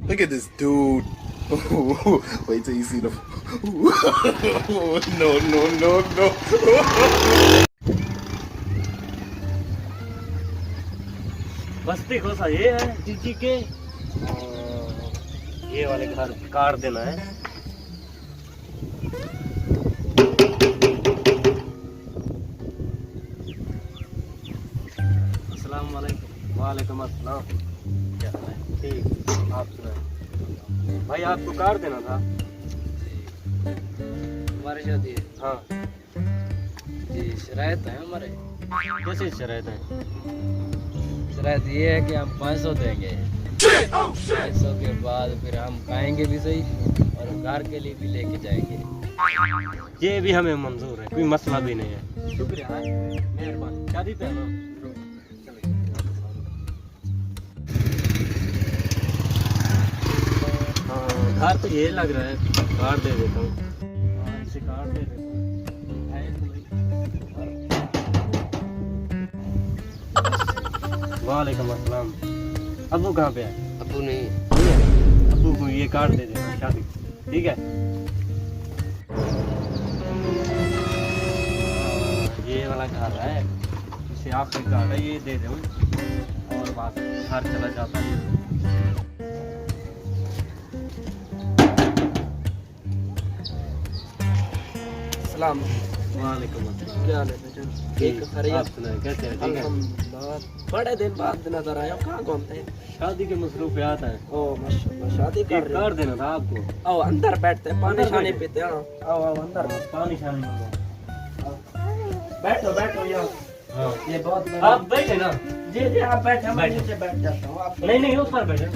Look at this dude. Wait till you see the. No, no, no, no. बस्ती कोसा ये है जीजी के। ये वाले घर काट देना है। अस्सलाम वालेकुम। वालेकुम अस्सलाम। क्या हाल है? ठीक। आप सुनाए भाई, आपको कार देना था। हमारी शादी है। हाँ जी, शरायत है हमारे। कैसे शरायत है? शरायत ये है कि हम 500 देंगे। 500 के बाद फिर हम खाएंगे भी सही और घर के लिए भी लेके जाएंगे। ये भी हमें मंजूर है, कोई मसला भी नहीं है। शुक्रिया, मेहरबानी। शादी पे है ना? हाँ तो ये लग रहा है, कार्ड दे देता हूँ। हाँ इसे कार्ड दे देता हूँ। वालेकुम अस्सलाम। अब्बू कहाँ पे है? अबू नहीं है अब्बू को ये कार्ड दे देना शादी, ठीक है? ये वाला कार्ड है, इसे आखिरी कार्ड है, ये दे दूँ और बात घर चला जाता है। सलाम। वालेकुम अस्सलाम। क्या हाल है बेटा? ठीक है, खैरियत? आप सुनाए कैसे हैं? ठीक है। अल्हम्दुलिल्लाह। बड़े दिन बाद नजर आया, कहाँ घूमते हैं? शादी के मसरूफियात हैं। ओ माशाल्लाह, शादी कर रहे कार्ड देना था आपको। हो? आओ अंदर बैठते हैं, पानी अंदर शानी बैठे? पीते हैं। आओ आओ अंदर पानी शानी मंगवाओ। बैठो बैठो यहाँ। हाँ ये बहुत आप बैठे ना। जी जी आप बैठे, मैं बैठो। नीचे बैठ जाता हूँ। आप नहीं नहीं, ऊपर बैठे,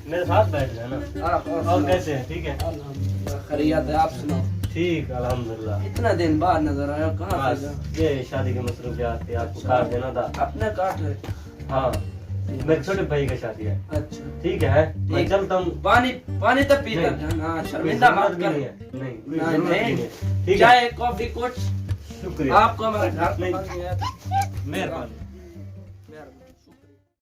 मेरे साथ बैठ जाना। आप और कैसे हैं? ठीक है। अल्हम्दुलिल्लाह, खैरियत है। आप सुनाओ। ठीक अल्हम्दुलिल्लाह। इतना दिन बाद नजर आया, कहाँ बस थे? ये शादी के मसरूफियात थे, आपको कार्ड देना था। अपने काट है। हाँ मेरे छोटे भाई की शादी है। अच्छा ठीक है, मैं ठीक। चलता हूँ। पानी पानी तो पीता नहीं। था ना, कोई शर्मिंदा जरूरत मत भी कर। नहीं है। नहीं कोई नहीं, जरूरत भी नहीं। नहीं है। ठीक है, चाय कॉफी कुछ शुक्रिया। आपको हमारे घर नहीं। पसंद है। मेहरबानी।